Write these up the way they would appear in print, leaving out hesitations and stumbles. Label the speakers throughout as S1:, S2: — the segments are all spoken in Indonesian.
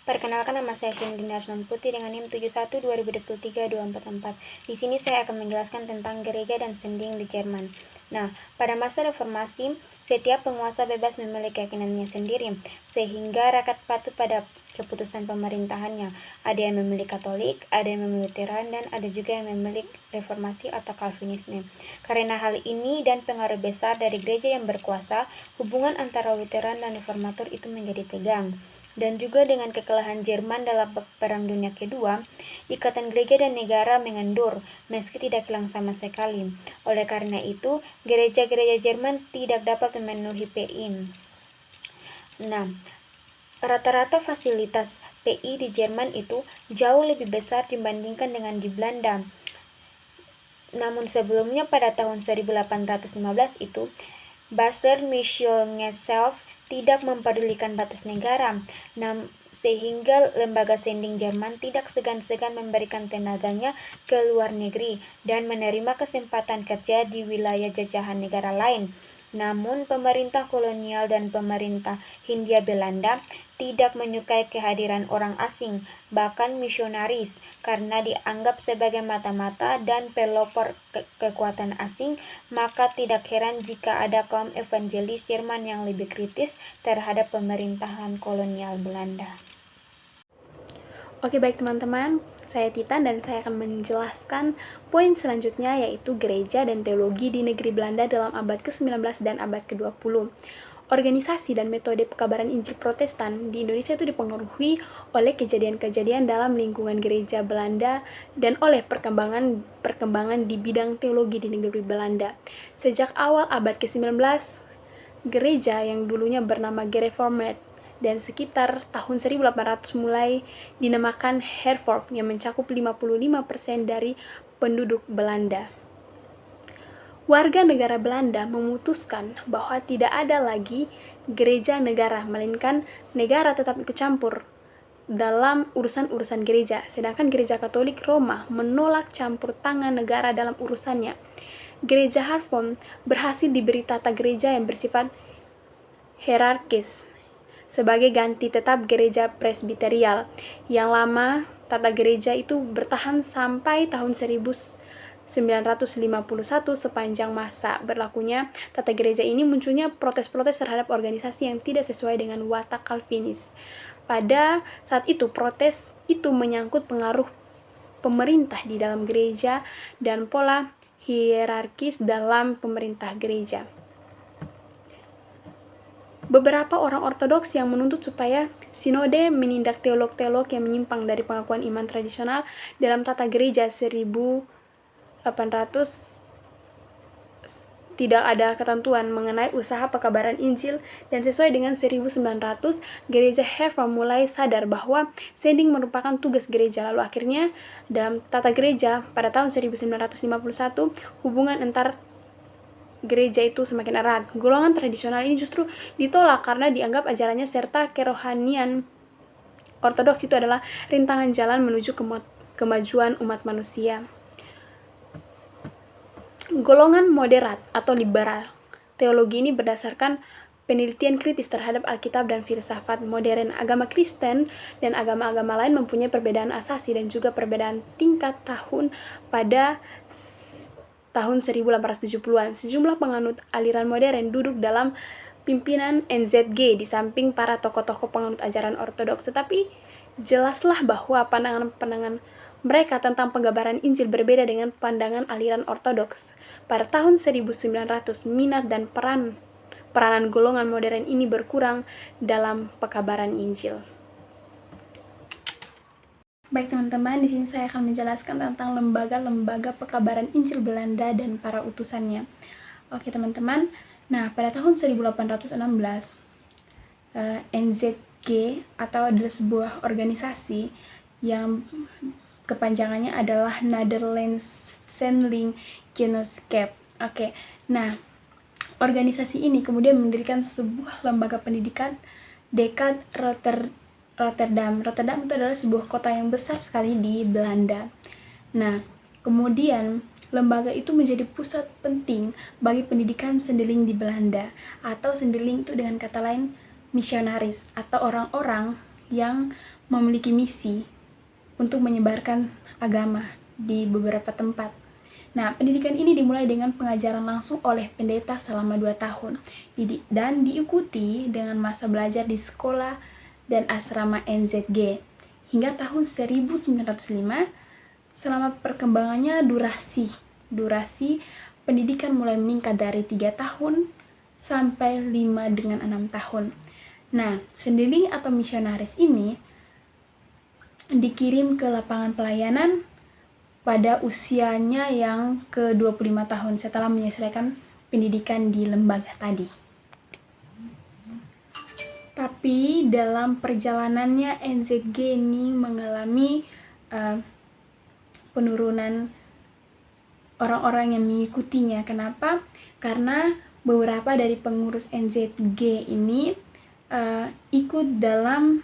S1: Perkenalkan, nama saya Cindy Narsman Putri dengan NIM 71 2023 244. Di sini saya akan menjelaskan tentang gereja dan sending di Jerman. Nah, pada masa reformasi, setiap penguasa bebas memiliki keyakinannya sendiri, sehingga rakyat patuh pada keputusan pemerintahannya. Ada yang memilih Katolik, ada yang memilih Lutheran, dan ada juga yang memilih Reformasi atau Calvinisme. Karena hal ini dan pengaruh besar dari gereja yang berkuasa, hubungan antara Lutheran dan Reformator itu menjadi tegang. Dan juga dengan kekalahan Jerman dalam Perang Dunia Kedua, ikatan gereja dan negara mengendur, meski tidak hilang sama sekali. Oleh karena itu, gereja-gereja Jerman tidak dapat memenuhi PI. Nah, rata-rata fasilitas PI di Jerman itu jauh lebih besar dibandingkan dengan di Belanda. Namun sebelumnya pada tahun 1815 itu, Basler Missionsgesellschaft tidak mempedulikan batas negara, sehingga lembaga sending Jerman tidak segan-segan memberikan tenaganya ke luar negeri dan menerima kesempatan kerja di wilayah jajahan negara lain. Namun pemerintah kolonial dan pemerintah Hindia Belanda tidak menyukai kehadiran orang asing, bahkan misionaris, karena dianggap sebagai mata-mata dan pelopor kekuatan asing. Maka tidak heran jika ada kaum evangelis Jerman yang lebih kritis terhadap pemerintahan kolonial Belanda.
S2: Oke, baik teman-teman, saya Titan dan saya akan menjelaskan poin selanjutnya, yaitu gereja dan teologi di negeri Belanda dalam abad ke-19 dan abad ke-20. Organisasi dan metode pekabaran Injil Protestan di Indonesia itu dipengaruhi oleh kejadian-kejadian dalam lingkungan gereja Belanda dan oleh perkembangan di bidang teologi di negeri Belanda. Sejak awal abad ke-19, gereja yang dulunya bernama Gereformed dan sekitar tahun 1800 mulai dinamakan Hervormd yang mencakup 55% dari penduduk Belanda. Warga negara Belanda memutuskan bahwa tidak ada lagi gereja negara, melainkan negara tetap ikut campur dalam urusan-urusan gereja, sedangkan gereja Katolik Roma menolak campur tangan negara dalam urusannya. Gereja Hervormd berhasil diberi tata gereja yang bersifat hierarkis sebagai ganti tetap gereja presbiterial. Yang lama, tata gereja itu bertahan sampai tahun 1951. Sepanjang masa berlakunya tata gereja ini munculnya protes-protes terhadap organisasi yang tidak sesuai dengan watak Calvinis. Pada saat itu, protes itu menyangkut pengaruh pemerintah di dalam gereja dan pola hierarkis dalam pemerintah gereja. Beberapa orang Ortodoks yang menuntut supaya sinode menindak teolog-teolog yang menyimpang dari pengakuan iman tradisional dalam tata gereja 1800 tidak ada ketentuan mengenai usaha pekabaran Injil, dan sesuai dengan 1900 gereja Hervormd mulai sadar bahwa sending merupakan tugas gereja. Lalu akhirnya dalam tata gereja pada tahun 1951 hubungan antar gereja itu semakin erat. Golongan tradisional ini justru ditolak karena dianggap ajarannya serta kerohanian Ortodoks itu adalah rintangan jalan menuju kemajuan umat manusia. Golongan moderat atau liberal teologi ini berdasarkan penelitian kritis terhadap Alkitab dan filsafat modern. Agama Kristen dan agama-agama lain mempunyai perbedaan asasi dan juga perbedaan tingkat tahun pada tahun 1870-an. Sejumlah penganut aliran modern duduk dalam pimpinan NZG di samping para tokoh-tokoh penganut ajaran Ortodoks. Tetapi jelaslah bahwa pandangan-pandangan mereka tentang pengabaran Injil berbeda dengan pandangan aliran Ortodoks. Pada tahun 1900, minat dan peranan golongan modern ini berkurang dalam pekabaran Injil. Baik teman-teman, di sini saya akan menjelaskan tentang lembaga-lembaga pekabaran Injil Belanda dan para utusannya. Oke teman-teman, nah pada tahun 1816, NZG atau adalah sebuah organisasi yang kepanjangannya adalah Nederlands Zendeling Genootschap. Oke, nah organisasi ini kemudian mendirikan sebuah lembaga pendidikan dekat Rotterdam. Rotterdam itu adalah sebuah kota yang besar sekali di Belanda. Nah, kemudian lembaga itu menjadi pusat penting bagi pendidikan sendeling di Belanda, atau sendeling itu dengan kata lain misionaris atau orang-orang yang memiliki misi untuk menyebarkan agama di beberapa tempat. Nah, pendidikan ini dimulai dengan pengajaran langsung oleh pendeta selama 2 tahun dan diikuti dengan masa belajar di sekolah dan asrama NZG hingga tahun 1905. Selama perkembangannya durasi pendidikan mulai meningkat dari 3 tahun sampai 5 dengan 6 tahun. Nah, sendiling atau misionaris ini dikirim ke lapangan pelayanan pada usianya yang ke-25 tahun setelah menyelesaikan pendidikan di lembaga tadi. Tapi dalam perjalanannya NZG ini mengalami penurunan orang-orang yang mengikutinya. Kenapa? Karena beberapa dari pengurus NZG ini ikut dalam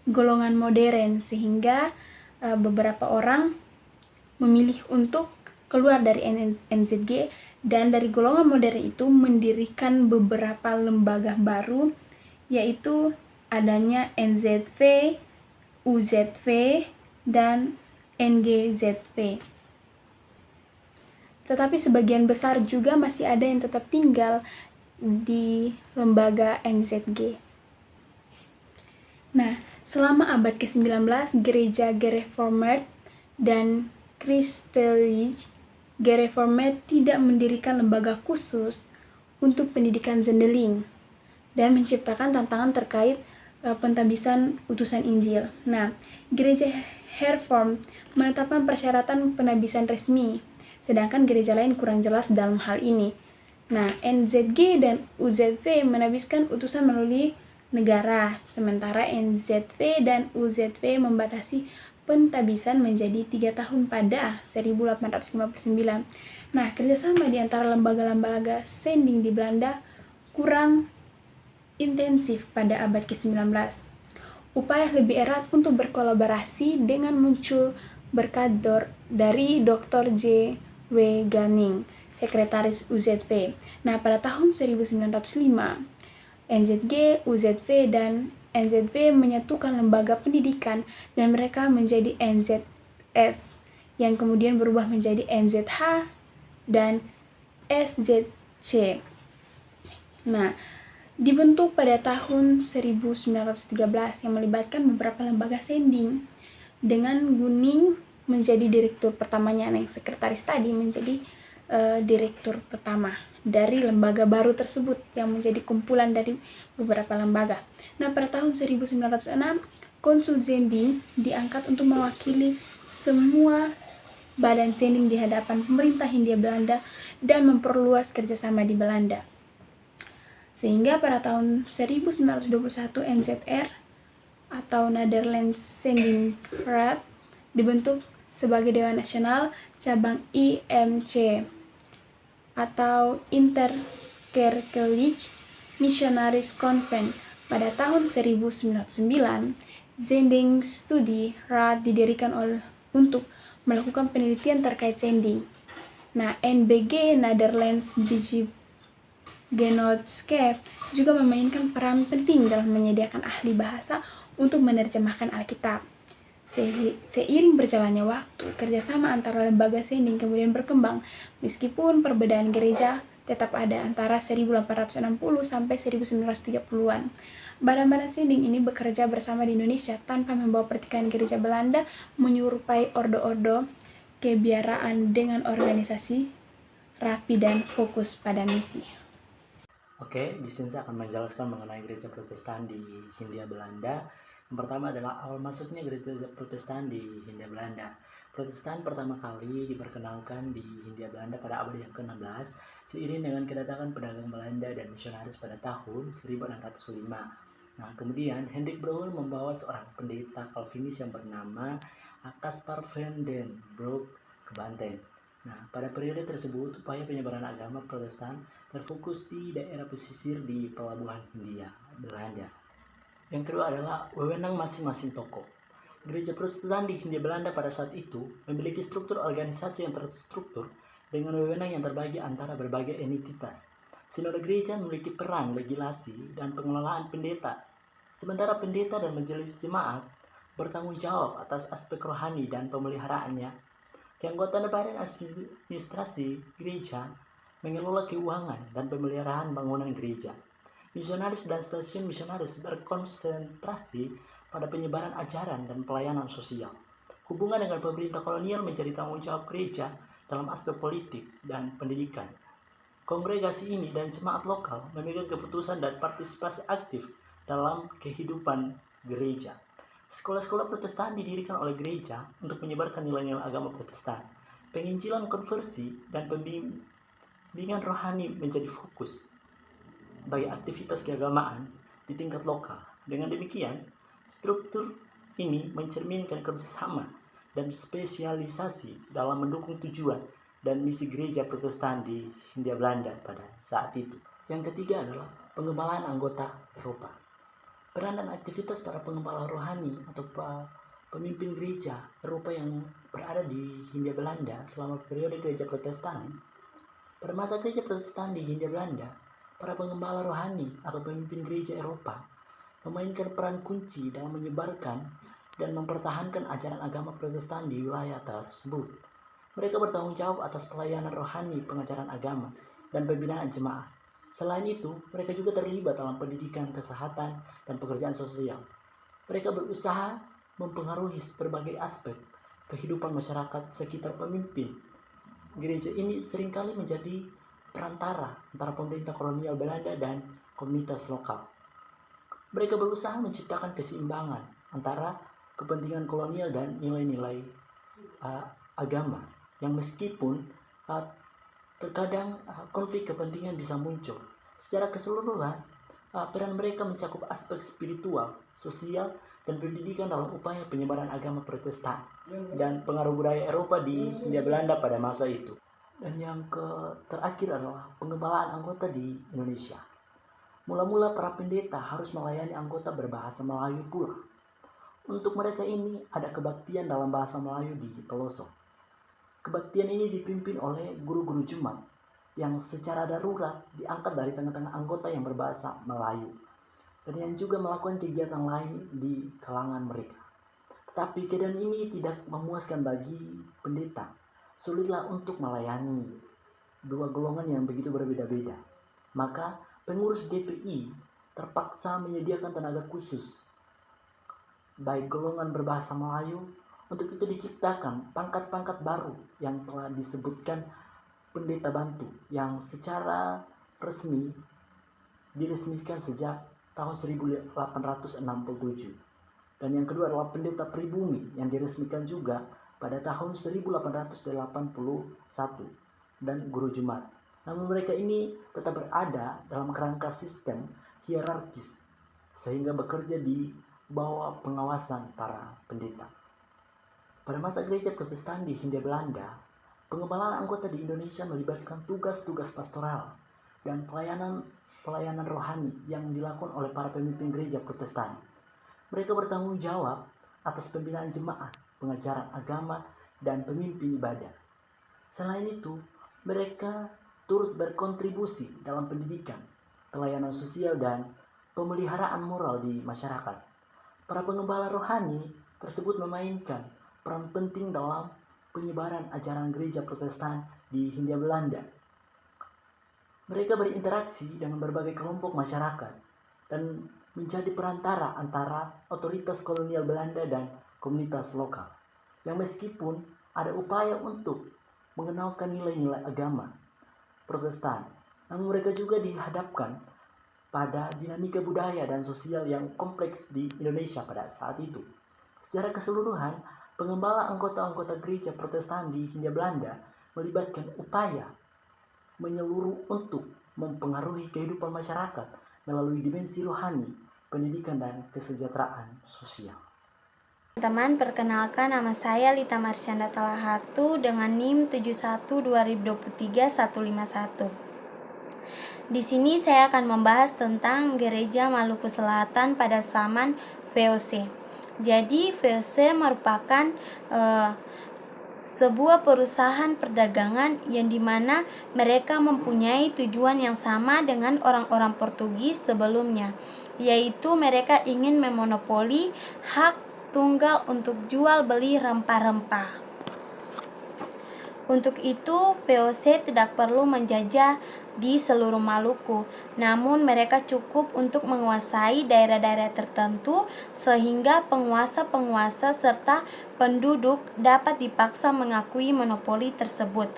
S2: golongan modern, sehingga beberapa orang memilih untuk keluar dari NZG dan dari golongan modern itu mendirikan beberapa lembaga baru, yaitu adanya NZV, UZV, dan NGZV. Tetapi sebagian besar juga masih ada yang tetap tinggal di lembaga NZG. Nah, selama abad ke-19, gereja Gereformed dan Christelige Gereformed tidak mendirikan lembaga khusus untuk pendidikan zendeling dan menciptakan tantangan terkait pentabisan utusan Injil. Nah, gereja Herformed menetapkan persyaratan penabisan resmi, sedangkan gereja lain kurang jelas dalam hal ini. Nah, NZG dan UZV menabiskan utusan melalui negara, sementara NZV dan UZV membatasi pentabisan menjadi 3 tahun pada 1859. Nah, kerjasama di antara lembaga-lembaga sending di Belanda kurang intensif pada abad ke-19. Upaya lebih erat untuk berkolaborasi dengan muncul berkat dari Dr. J. W. Gunning, sekretaris UZV. Nah, pada tahun 1905, NZG, UZV, dan NZV menyatukan lembaga pendidikan dan mereka menjadi NZS yang kemudian berubah menjadi NZH dan SZC. Nah, dibentuk pada tahun 1913 yang melibatkan beberapa lembaga sending dengan Gunning menjadi direktur pertamanya, yang sekretaris tadi menjadi direktur pertama dari lembaga baru tersebut yang menjadi kumpulan dari beberapa lembaga. Nah, pada tahun 1906, Konsul Zending diangkat untuk mewakili semua badan sending di hadapan pemerintah Hindia Belanda dan memperluas kerjasama di Belanda. Sehingga pada tahun 1921 NZR atau Netherlands Sending Raad dibentuk sebagai Dewan Nasional cabang IMC atau Interkerkelijk Missionaris Convent. Pada tahun 1909, Zending Studi Raad didirikan untuk melakukan penelitian terkait sending. Nah, NBG Netherlands Genootschap juga memainkan peran penting dalam menyediakan ahli bahasa untuk menerjemahkan Alkitab. Seiring berjalannya waktu, kerjasama antara lembaga sending kemudian berkembang, meskipun perbedaan gereja tetap ada antara 1860 sampai 1930-an. Badan-badan sending ini bekerja bersama di Indonesia tanpa membawa pertikaian gereja Belanda menyerupai ordo-ordo kebiaraan dengan organisasi rapi dan fokus pada misi.
S3: Oke, di sini saya akan menjelaskan mengenai gereja Protestan di Hindia Belanda. Yang pertama adalah awal masuknya gereja Protestan di Hindia Belanda. Protestan pertama kali diperkenalkan di Hindia Belanda pada abad yang ke-16 seiring dengan kedatangan pedagang Belanda dan misionaris pada tahun 1605. Nah, kemudian Hendrik Brouwer membawa seorang pendeta Calvinis yang bernama Caspar van den Broek ke Banten. Nah, pada periode tersebut upaya penyebaran agama Protestan terfokus di daerah pesisir di pelabuhan Hindia Belanda. Yang kedua adalah wewenang masing-masing tokoh. Gereja Protestan di Hindia Belanda pada saat itu memiliki struktur organisasi yang terstruktur dengan wewenang yang terbagi antara berbagai entitas. Sinode gereja memiliki peran legislasi dan pengelolaan pendeta. Sementara pendeta dan majelis jemaat bertanggung jawab atas aspek rohani dan pemeliharaannya. Keanggotaan Badan Administrasi Gereja mengelola keuangan dan pemeliharaan bangunan gereja. Misionaris dan stasiun misionaris berkonsentrasi pada penyebaran ajaran dan pelayanan sosial. Hubungan dengan pemerintah kolonial menjadi tanggung jawab gereja dalam aspek politik dan pendidikan. Kongregasi ini dan jemaat lokal memegang keputusan dan partisipasi aktif dalam kehidupan gereja. Sekolah-sekolah Protestan didirikan oleh gereja untuk menyebarkan nilai-nilai agama Protestan. Penginjilan, konversi, dan pembimbingan rohani menjadi fokus bagi aktivitas keagamaan di tingkat lokal. Dengan demikian, struktur ini mencerminkan kerjasama dan spesialisasi dalam mendukung tujuan dan misi gereja Protestan di Hindia Belanda pada saat itu. Yang ketiga adalah pengembalaan anggota Eropa. Peran dan aktivitas para pengembala rohani atau pemimpin gereja Eropa yang berada di Hindia Belanda selama periode gereja Protestan. Pada masa gereja Protestan di Hindia Belanda, para pengembala rohani atau pemimpin gereja Eropa memainkan peran kunci dalam menyebarkan dan mempertahankan ajaran agama Protestan di wilayah tersebut. Mereka bertanggung jawab atas pelayanan rohani, pengajaran agama, dan pembinaan jemaat. Selain itu, mereka juga terlibat dalam pendidikan, kesehatan, dan pekerjaan sosial. Mereka berusaha mempengaruhi berbagai aspek kehidupan masyarakat sekitar pemimpin. Gereja ini seringkali menjadi perantara antara pemerintah kolonial Belanda dan komunitas lokal. Mereka berusaha menciptakan keseimbangan antara kepentingan kolonial dan nilai-nilai agama, yang meskipun terkadang konflik kepentingan bisa muncul. Secara keseluruhan, peran mereka mencakup aspek spiritual, sosial, dan pendidikan dalam upaya penyebaran agama Protestan dan pengaruh budaya Eropa di Hindia Belanda pada masa itu. Dan yang terakhir adalah pengembalaan anggota di Indonesia. Mula-mula para pendeta harus melayani anggota berbahasa Melayu pula. Untuk mereka ini ada kebaktian dalam bahasa Melayu di pelosok. Kebaktian ini dipimpin oleh guru-guru Jumat yang secara darurat diangkat dari tengah-tengah anggota yang berbahasa Melayu dan yang juga melakukan kegiatan lain di kalangan mereka. Tetapi keadaan ini tidak memuaskan bagi pendeta. Sulitlah untuk melayani dua golongan yang begitu berbeda-beda. Maka pengurus DPI terpaksa menyediakan tenaga khusus baik golongan berbahasa Melayu. Untuk itu diciptakan pangkat-pangkat baru yang telah disebutkan pendeta bantu yang secara resmi diresmikan sejak tahun 1867. Dan yang kedua adalah pendeta pribumi yang diresmikan juga pada tahun 1881 dan guru Jumat. Namun mereka ini tetap berada dalam kerangka sistem hierarkis sehingga bekerja di bawah pengawasan para pendeta. Pada masa gereja Protestan di Hindia Belanda, pengembalaan anggota di Indonesia melibatkan tugas-tugas pastoral dan pelayanan rohani yang dilakukan oleh para pemimpin gereja Protestan. Mereka bertanggung jawab atas pembinaan jemaat, pengajaran agama, dan pemimpin ibadah. Selain itu, mereka turut berkontribusi dalam pendidikan, pelayanan sosial, dan pemeliharaan moral di masyarakat. Para pengembala rohani tersebut memainkan peran penting dalam penyebaran ajaran gereja Protestan di Hindia Belanda. Mereka berinteraksi dengan berbagai kelompok masyarakat dan menjadi perantara antara otoritas kolonial Belanda dan komunitas lokal, yang meskipun ada upaya untuk mengenalkan nilai-nilai agama Protestan, namun mereka juga dihadapkan pada dinamika budaya dan sosial yang kompleks di Indonesia pada saat itu. Secara keseluruhan, pengembala anggota-anggota gereja Protestan di Hindia Belanda melibatkan upaya menyeluruh untuk mempengaruhi kehidupan masyarakat melalui dimensi rohani, pendidikan, dan kesejahteraan sosial.
S1: Teman-teman, perkenalkan nama saya Lita Marsyanda Talahatu dengan NIM 71203151. Di sini saya akan membahas tentang Gereja Maluku Selatan pada zaman VOC. Jadi VOC merupakan sebuah perusahaan perdagangan yang dimana mereka mempunyai tujuan yang sama dengan orang-orang Portugis sebelumnya, yaitu mereka ingin memonopoli hak
S4: tunggal untuk jual beli rempah-rempah. Untuk itu, VOC tidak perlu menjajah di seluruh Maluku, namun mereka cukup untuk menguasai daerah-daerah tertentu sehingga penguasa-penguasa serta penduduk dapat dipaksa mengakui monopoli tersebut.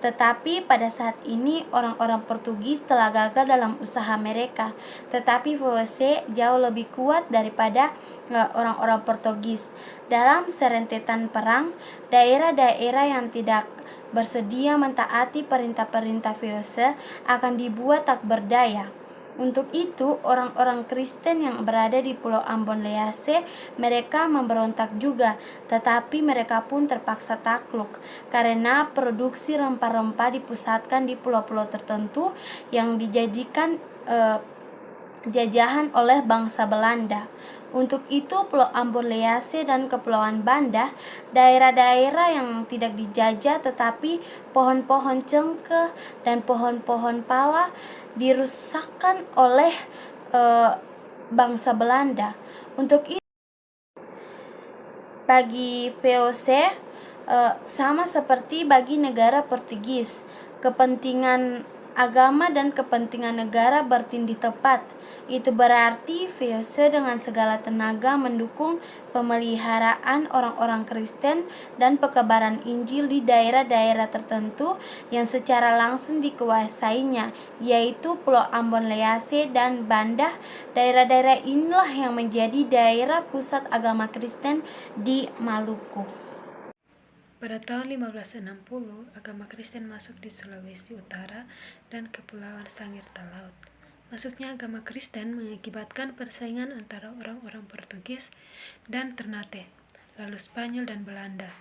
S4: Tetapi pada saat ini orang-orang Portugis telah gagal dalam usaha mereka, tetapi VOC jauh lebih kuat daripada orang-orang Portugis. Dalam serentetan perang, daerah-daerah yang tidak bersedia mentaati perintah-perintah VOC akan dibuat tak berdaya. Untuk itu, orang-orang Kristen yang berada di Pulau Ambon Lease, mereka memberontak juga, tetapi mereka pun terpaksa takluk, karena produksi rempah-rempah dipusatkan di pulau-pulau tertentu yang dijadikan jajahan oleh bangsa Belanda. Untuk itu, Pulau Ambon Lease dan Kepulauan Banda, daerah-daerah yang tidak dijajah tetapi pohon-pohon cengkeh dan pohon-pohon pala dirusakkan oleh bangsa Belanda. Untuk itu, bagi VOC sama seperti bagi negara Portugis, kepentingan agama dan kepentingan negara bertindih tepat. Itu berarti VOC dengan segala tenaga mendukung pemeliharaan orang-orang Kristen dan pekebaran Injil di daerah-daerah tertentu yang secara langsung dikuasainya, yaitu Pulau Ambon Lease dan Banda. Daerah-daerah inilah yang menjadi daerah pusat agama Kristen di Maluku.
S5: Pada tahun 1560, agama Kristen masuk di Sulawesi Utara dan Kepulauan Sangir Talaut. Masuknya agama Kristen mengakibatkan persaingan antara orang-orang Portugis dan Ternate, lalu Spanyol dan Belanda.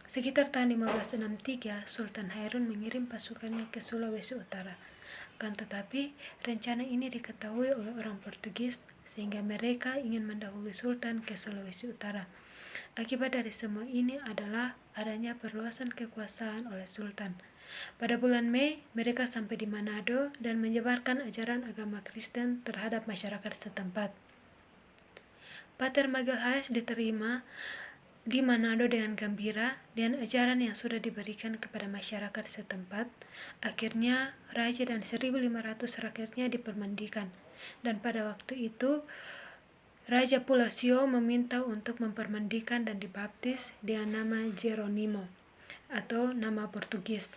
S5: Sekitar tahun 1563, Sultan Harun mengirim pasukannya ke Sulawesi Utara. Akan tetapi, rencana ini diketahui oleh orang Portugis sehingga mereka ingin mendahului Sultan ke Sulawesi Utara. Akibat dari semua ini adalah adanya perluasan kekuasaan oleh Sultan. Pada bulan Mei, mereka sampai di Manado dan menyebarkan ajaran agama Kristen terhadap masyarakat setempat. Pater Magalhaes diterima di Manado dengan gembira dan ajaran yang sudah diberikan kepada masyarakat setempat. Akhirnya, raja dan 1.500 rakyatnya dipermandikan. Dan pada waktu itu, Raja Pulau Sio meminta untuk mempermandikan dan dibaptis dengan nama Jeronimo atau nama Portugis.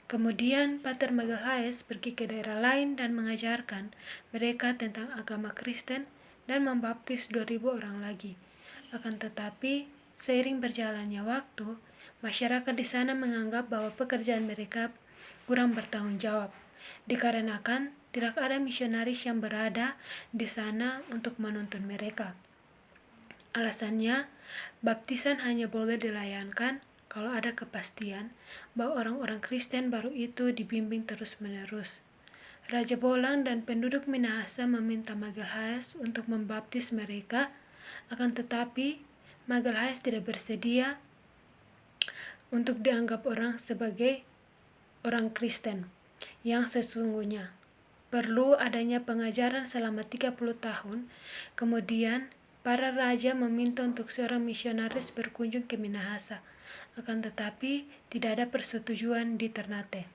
S5: Kemudian Pater Magalhaes pergi ke daerah lain dan mengajarkan mereka tentang agama Kristen dan membaptis 2.000 orang lagi. Akan tetapi, seiring berjalannya waktu, masyarakat di sana menganggap bahwa pekerjaan mereka kurang bertanggung jawab, dikarenakan tidak ada misionaris yang berada di sana untuk menuntun mereka. Alasannya, baptisan hanya boleh dilayankan kalau ada kepastian bahwa orang-orang Kristen baru itu dibimbing terus-menerus. Raja Bolang dan penduduk Minahasa meminta Magalhaes untuk membaptis mereka, akan tetapi Magalhaes tidak bersedia untuk dianggap orang sebagai orang Kristen yang sesungguhnya. Perlu adanya pengajaran selama 30 tahun, kemudian para raja meminta untuk seorang misionaris berkunjung ke Minahasa, akan tetapi tidak ada persetujuan di Ternate.